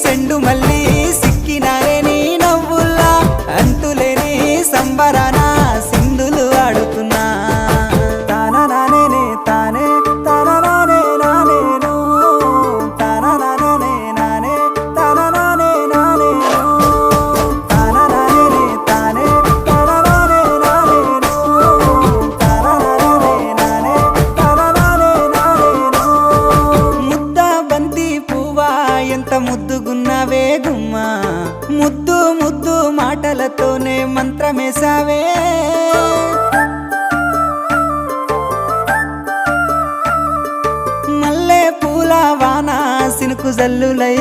సెండు మళ్ళీ సిక్కినారే నీ నవ్వుల్లా అంతులేని సంబరాన సింధులు ఆడుతున్నా తాననానే తానే తాననానే నానేను తాననానే నానే తాననానే నానేను తాననానే తానే తాననానే నానేను తాననానే నానే తాననానే నానేను ముద్ద బంతి పువ్వా ఎంత ముద్దుగున్నావే గుమ్మా ముద్దు ముద్దు మాటలతోనే మంత్రమేసావే మల్లె పూల వాన సినుకు జల్లులై